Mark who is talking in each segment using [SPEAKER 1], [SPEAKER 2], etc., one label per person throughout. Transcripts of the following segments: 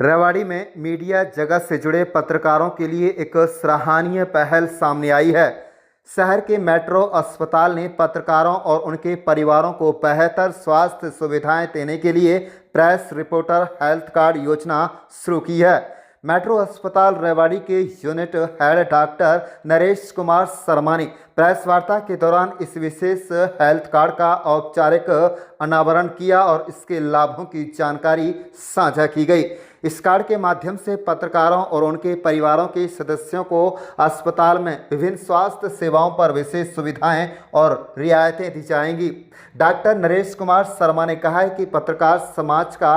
[SPEAKER 1] रेवाड़ी में मीडिया जगत से जुड़े पत्रकारों के लिए एक सराहनीय पहल सामने आई है। शहर के मेट्रो अस्पताल ने पत्रकारों और उनके परिवारों को बेहतर स्वास्थ्य सुविधाएं देने के लिए प्रेस रिपोर्टर हेल्थ कार्ड योजना शुरू की है। मेट्रो अस्पताल रेवाड़ी के unit head doctor Naresh Kumar Sharma ने प्रेस वार्ता के दौरान इस विशेष हेल्थ कार्ड का औपचारिक अनावरण किया और इसके लाभों की जानकारी साझा की गई। इस कार्ड के माध्यम से पत्रकारों और उनके परिवारों के सदस्यों को अस्पताल में विभिन्न स्वास्थ्य सेवाओं पर विशेष सुविधाएं और रियायतें दी जाएंगी। डॉक्टर नरेश कुमार शर्मा ने कहा है कि पत्रकार समाज का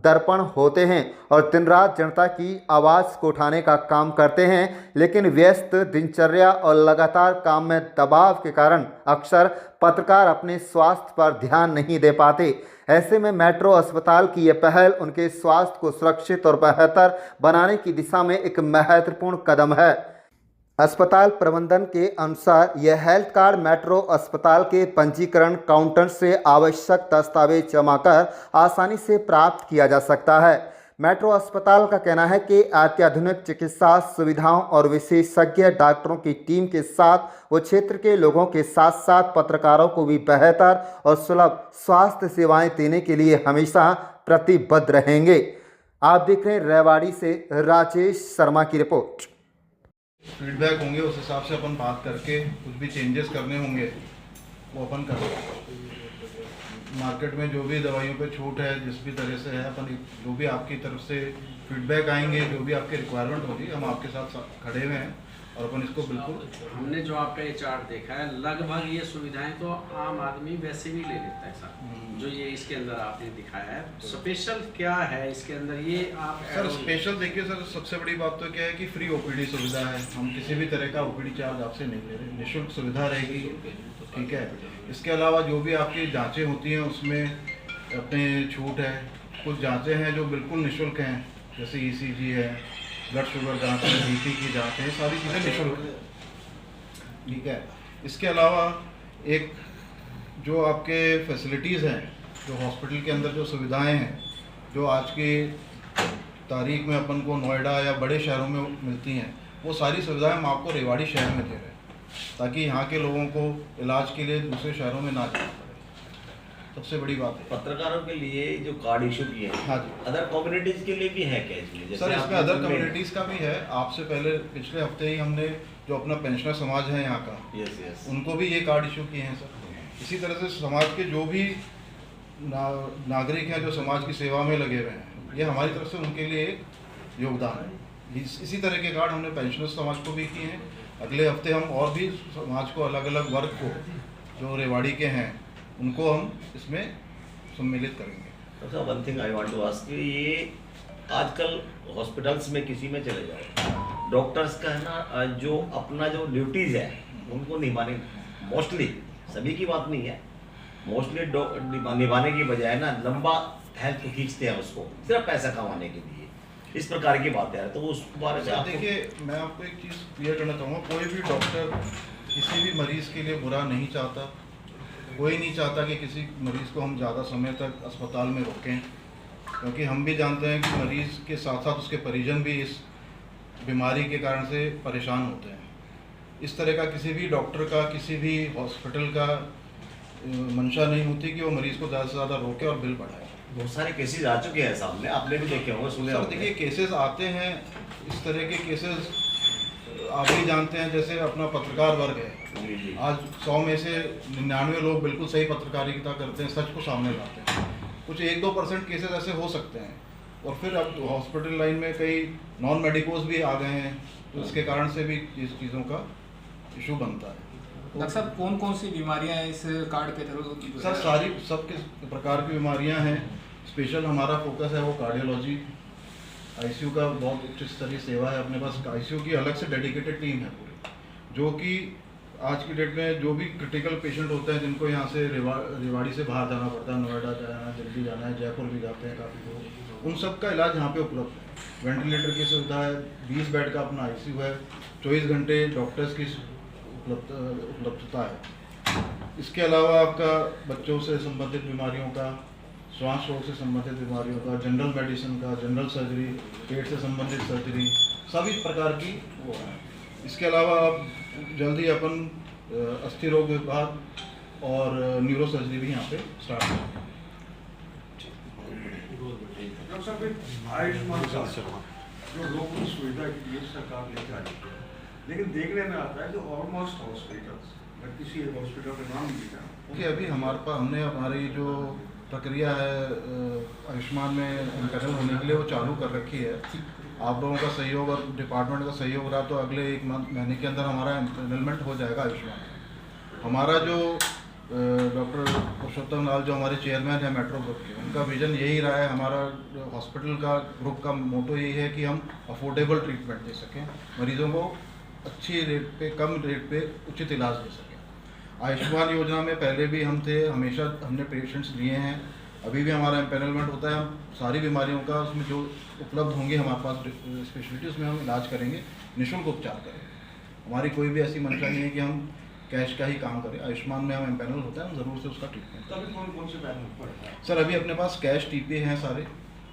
[SPEAKER 1] दर्पण होते हैं और दिन रात जनता की आवाज़ को उठाने का काम करते हैं, लेकिन व्यस्त दिनचर्या और लगातार काम में दबाव के कारण अक्सर पत्रकार अपने स्वास्थ्य पर ध्यान नहीं दे पाते। ऐसे में मेट्रो अस्पताल की यह पहल उनके स्वास्थ्य को सुरक्षित और बेहतर बनाने की दिशा में एक महत्वपूर्ण कदम है। अस्पताल प्रबंधन के अनुसार यह हेल्थ कार्ड मेट्रो अस्पताल के पंजीकरण काउंटर से आवश्यक दस्तावेज जमा कर आसानी से प्राप्त किया जा सकता है। मेट्रो अस्पताल का कहना है कि अत्याधुनिक चिकित्सा सुविधाओं और विशेषज्ञ डॉक्टरों की टीम के साथ वो क्षेत्र के लोगों के साथ साथ पत्रकारों को भी बेहतर और सुलभ स्वास्थ्य सेवाएं देने के लिए हमेशा प्रतिबद्ध रहेंगे। आप देख रहे हैं रेवाड़ी से राजेश शर्मा की रिपोर्ट।
[SPEAKER 2] फीडबैक होंगे उस हिसाब से अपन बात करके कुछ भी चेंजेस करने होंगे वो अपन करेंगे। मार्केट में जो भी दवाइयों पे छूट है, जिस भी तरह से है, अपन जो भी आपकी तरफ से फीडबैक आएंगे, जो भी आपकी रिक्वायरमेंट होगी, हम आपके साथ खड़े हुए हैं और अपन इसको बिल्कुल।
[SPEAKER 3] हमने जो आपका ये चार्ट देखा है, लगभग ये सुविधाएं तो आम आदमी वैसे भी ले लेता है सर। जो ये इसके अंदर आपने दिखाया है, स्पेशल क्या है इसके अंदर ये आप
[SPEAKER 2] सर? स्पेशल देखिए सर, सबसे बड़ी बात तो क्या है कि फ्री ओपीडी सुविधा है। हम किसी भी तरह का ओपीडी चार्ज आपसे नहीं ले रहे, निःशुल्क सुविधा रहेगी, ठीक है। इसके अलावा जो भी आपकी जांचें होती हैं उसमें अपने छूट है। कुछ जांचें हैं जो बिल्कुल निःशुल्क हैं, जैसे ईसीजी है, ब्लड शुगर जांच है, बीपी की जांच है, सारी चीज़ें निःशुल्क हैं, ठीक है। इसके अलावा एक जो आपके फैसिलिटीज़ हैं, जो हॉस्पिटल के अंदर जो सुविधाएं हैं, जो आज की तारीख में अपन को नोएडा या बड़े शहरों में मिलती हैं, वो सारी सुविधाएं हम आपको रेवाड़ी शहर में दे रहे हैं, ताकि यहाँ के लोगों को इलाज के लिए दूसरे शहरों में ना जाना पड़े। सबसे बड़ी बात है
[SPEAKER 4] पत्रकारों के लिए जो कार्ड इशू किए हैं,
[SPEAKER 2] हाँ जी,
[SPEAKER 4] अदर कम्युनिटीज के लिए भी है क्या इसमें?
[SPEAKER 2] सर इसमें अदर कम्युनिटीज़ का भी है। आपसे पहले पिछले हफ्ते ही हमने जो अपना पेंशनर समाज है यहाँ का,
[SPEAKER 4] यस
[SPEAKER 2] उनको भी ये कार्ड इशू किए हैं सर। इसी तरह से समाज के जो भी नागरिक हैं जो समाज की सेवा में लगे हुए हैं, ये हमारी तरफ से उनके लिए एक योगदान है। इसी तरह के कार्ड हमने पेंशनर समाज को भी किए हैं। अगले हफ्ते हम और भी समाज को, अलग अलग वर्ग को जो रेवाड़ी के हैं, उनको हम इसमें सम्मिलित करेंगे।
[SPEAKER 4] Sir one thing I want to ask, ये आजकल हॉस्पिटल्स में किसी में चले जाओ, डॉक्टर्स का है ना, जो अपना जो ड्यूटीज़ है उनको निभाने, मोस्टली सभी की बात नहीं है, मोस्टली निभाने की बजाय ना लंबा हेल्थ को खींचते हैं उसको, सिर्फ पैसा कमाने के लिए, इस प्रकार की बात है। तो उस बारे में
[SPEAKER 2] देखिए, मैं आपको एक चीज़ क्लियर करना चाहूँगा, कोई भी डॉक्टर किसी भी मरीज़ के लिए बुरा नहीं चाहता। कोई नहीं चाहता कि किसी मरीज़ को हम ज़्यादा समय तक अस्पताल में रोकें, क्योंकि हम भी जानते हैं कि मरीज़ के साथ साथ उसके परिजन भी इस बीमारी के कारण से परेशान होते हैं। इस तरह का किसी भी डॉक्टर का, किसी भी हॉस्पिटल का मंशा नहीं होती कि वो मरीज़ को ज़्यादा से ज़्यादा रोके और बिल बढ़ाए।
[SPEAKER 4] बहुत सारे केसेस आ चुके हैं सामने, आपने भी देखे होंगे, सुने होंगे।
[SPEAKER 2] देखिए, केसेस आते हैं, इस तरह के केसेस आप भी जानते हैं। जैसे अपना पत्रकार वर्ग है, आज 100 में से 99 लोग बिल्कुल सही पत्रकारिता करते हैं, सच को सामने लाते हैं। कुछ 1-2% केसेस ऐसे हो सकते हैं, और फिर अब हॉस्पिटल लाइन में कई नॉन मेडिकोज भी आ गए हैं, तो इसके कारण से भी इस चीज़ों का इशू बनता है।
[SPEAKER 5] डॉक्टर साहब, कौन कौन सी बीमारियां हैं इस कार्ड के थ्रू?
[SPEAKER 2] सर सारी सब किस प्रकार की बीमारियां हैं। स्पेशल हमारा फोकस है वो कार्डियोलॉजी, आईसीयू का बहुत उच्च स्तरीय सेवा है अपने पास। आईसीयू की अलग से डेडिकेटेड टीम है पूरी, जो कि आज की डेट में जो भी क्रिटिकल पेशेंट होते हैं, जिनको यहाँ से रेवाड़ी से बाहर जाना पड़ता है, नोएडा जाना है, दिल्ली जाना है, जयपुर भी जाते हैं काफ़ी लोग, उन सब का इलाज यहाँ पे उपलब्ध है। वेंटिलेटर की सुविधा है, 20 बेड का अपना आईसीयू है, 24 घंटे डॉक्टर्स की उपलब्धता है। इसके अलावा आपका बच्चों से संबंधित बीमारियों का, श्वास रोग से संबंधित बीमारियों का, जनरल मेडिसिन का, जनरल सर्जरी, पेट से संबंधित सर्जरी, सभी प्रकार की वो है। इसके अलावा अब जल्दी अपन अस्थि रोग विभाग और न्यूरो सर्जरी भी यहाँ पे स्टार्ट करेंगे।
[SPEAKER 6] डॉक्टर साहब, आयुष्मान कार्ड जो लोगों की सुविधा के लिए सरकार लेकर आई है, लेकिन देखने में आता है कि ऑलमोस्ट हॉस्पिटल्स, मैं किसी एक हॉस्पिटल का नाम नहीं जानता,
[SPEAKER 2] कि अभी हमारे पास हमने हमारी जो प्रक्रिया है आयुष्मान में एम्पैनल होने के लिए वो चालू कर रखी है। आप लोगों का सहयोग और डिपार्टमेंट का सहयोग रहा तो अगले 1 महीने के अंदर हमारा एम्पैनलमेंट हो जाएगा आयुष्मान में। हमारा जो डॉक्टर पुरुषोत्तम लाल जो हमारे चेयरमैन है मेट्रो ग्रुप के, उनका विजन यही रहा है। हमारा हॉस्पिटल का ग्रुप का मोटो यही है कि हम अफोर्डेबल ट्रीटमेंट दे सकें, मरीजों को अच्छी रेट पे, कम रेट पे उचित इलाज दे सकें। आयुष्मान योजना में पहले भी हम थे, हमेशा हमने पेशेंट्स लिए हैं, अभी भी हमारा एम्पैनलमेंट होता है। हम सारी बीमारियों का उसमें जो उपलब्ध होंगे हमारे पास स्पेशलिटी, उसमें हम इलाज करेंगे, निःशुल्क उपचार करेंगे। हमारी कोई भी ऐसी मंशा नहीं है कि हम कैश का ही काम करें। आयुष्मान में हम एम्पैनल होता है, हम ज़रूर से उसका ट्रीटमेंट
[SPEAKER 6] तो अभी कौन कौन से पैनल पड़ता है?
[SPEAKER 2] सर अभी अपने पास कैश टीपी हैं सारे।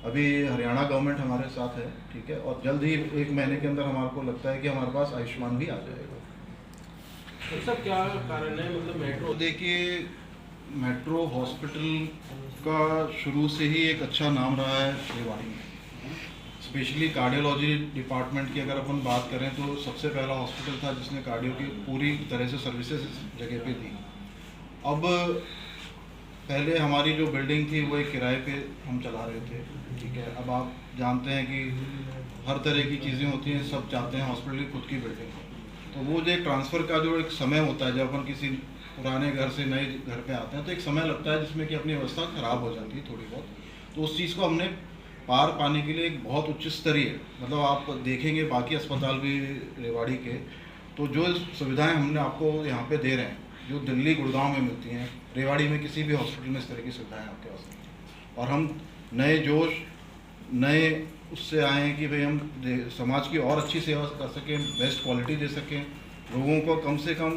[SPEAKER 2] अभी हरियाणा गवर्नमेंट हमारे साथ है, ठीक है, और जल्द ही 1 महीने के अंदर हमारे को लगता है कि हमारे पास आयुष्मान भी आ जाएगा।
[SPEAKER 3] तो सब क्या कारण है, मतलब मेट्रो
[SPEAKER 2] तो देखिए, मेट्रो हॉस्पिटल का शुरू से ही एक अच्छा नाम रहा है रेवाड़ी में। स्पेशली कार्डियोलॉजी डिपार्टमेंट की अगर अपन बात करें तो सबसे पहला हॉस्पिटल था जिसने कार्डियो की पूरी तरह से सर्विसेज इस जगह पे दी। अब पहले हमारी जो बिल्डिंग थी वो एक किराए पे हम चला रहे थे, ठीक है। अब आप जानते हैं कि हर तरह की चीज़ें होती हैं, सब चाहते हैं हॉस्पिटल की खुद की बिल्डिंग हो। तो वो जो एक ट्रांसफ़र का जो एक समय होता है, जब अपन किसी पुराने घर से नए घर पे आते हैं तो एक समय लगता है जिसमें कि अपनी अवस्था ख़राब हो जाती है थोड़ी बहुत। तो उस चीज़ को हमने पार पाने के लिए एक बहुत उच्च स्तरीय, मतलब आप देखेंगे बाकी अस्पताल भी रेवाड़ी के, तो जो सुविधाएं हमने आपको यहाँ पे दे रहे हैं, जो दिल्ली गुड़गांव में मिलती हैं, रेवाड़ी में किसी भी हॉस्पिटल में इस तरह की सुविधाएं आपके पास नहीं हैं। और हम नए जोश, नए उससे आए हैं कि भाई हम समाज की और अच्छी सेवा कर सकें, बेस्ट क्वालिटी दे सकें, लोगों को कम से कम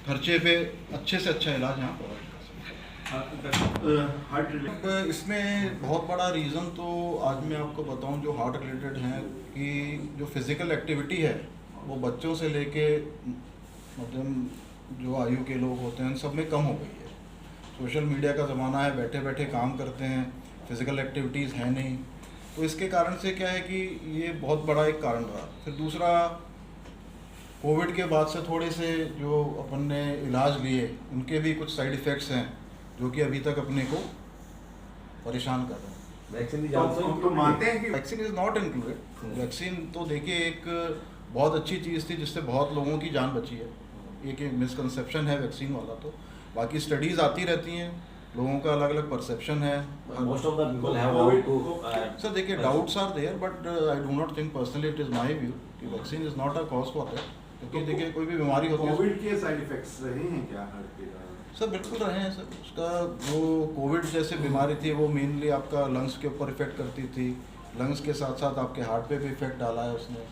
[SPEAKER 2] खर्चे पे अच्छे से अच्छा इलाज यहाँ प्रोवाइड कर सकें।
[SPEAKER 6] हार्ट रिलेटेड
[SPEAKER 2] इसमें बहुत बड़ा रीज़न तो आज मैं आपको बताऊं जो हार्ट रिलेटेड है, कि जो फिज़िकल एक्टिविटी है वो बच्चों से लेके मतलब जो आयु के लोग होते हैं उन सब में कम हो गई है। सोशल मीडिया का ज़माना है, बैठे बैठे काम करते हैं, फिज़िकल एक्टिविटीज़ हैं नहीं, तो इसके कारण से क्या है कि ये बहुत बड़ा एक कारण रहा। फिर दूसरा, कोविड के बाद से थोड़े से जो अपन ने इलाज लिए उनके भी कुछ साइड इफ़ेक्ट्स हैं जो कि अभी तक अपने को परेशान कर रहे हैं।
[SPEAKER 4] वैक्सीन भी
[SPEAKER 6] तो मानते हैं कि
[SPEAKER 2] vaccine is not included. Vaccine तो देखिए एक बहुत अच्छी चीज़ थी जिससे बहुत लोगों की जान बची है, एक मिसकंसेप्शन है वैक्सीन वाला। तो बाकी स्टडीज़ आती रहती हैं, लोगों का अलग अलग परसेप्शन है।
[SPEAKER 4] Most of the people have to
[SPEAKER 2] sir देखिए, doubts are there, but I do not think personally, it is my view कि vaccine is not a cause for that. क्योंकि देखिए कोई भी बीमारी होती है,
[SPEAKER 6] कोविड के साइड इफेक्ट्स रहे हैं क्या हार्ट के?
[SPEAKER 2] सर बिल्कुल रहे हैं सर। उसका जो कोविड जैसे बीमारी थी वो मेनली आपका लंग्स के ऊपर इफेक्ट करती थी, लंग्स के साथ साथ आपके हार्ट पे भी इफेक्ट डाला है उसने।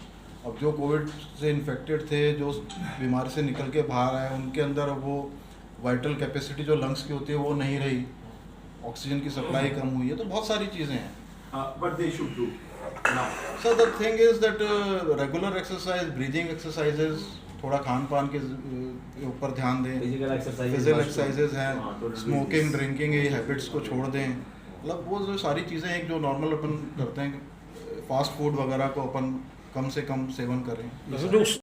[SPEAKER 2] अब जो कोविड से इन्फेक्टेड थे, जो उस बीमारी से निकल के बाहर आए, उनके अंदर वो वाइटल कैपेसिटी जो लंग्स की होती है वो नहीं रही, ऑक्सीजन की सप्लाई कम हुई है, तो बहुत सारी चीज़ें हैं।
[SPEAKER 6] But they should do now.
[SPEAKER 2] Sir the thing is that regular exercise, breathing exercises, थोड़ा खान पान के ऊपर ध्यान दें,
[SPEAKER 4] फिजिकल
[SPEAKER 2] फिजिकल एक्सरसाइजेज हैं,
[SPEAKER 4] हाँ,
[SPEAKER 2] स्मोकिंग, ड्रिंकिंग, ये हैबिट्स को छोड़ दें। मतलब वो जो सारी चीज़ें हैं जो नॉर्मल अपन करते हैं, फास्ट फूड वगैरह को अपन कम से कम सेवन करें।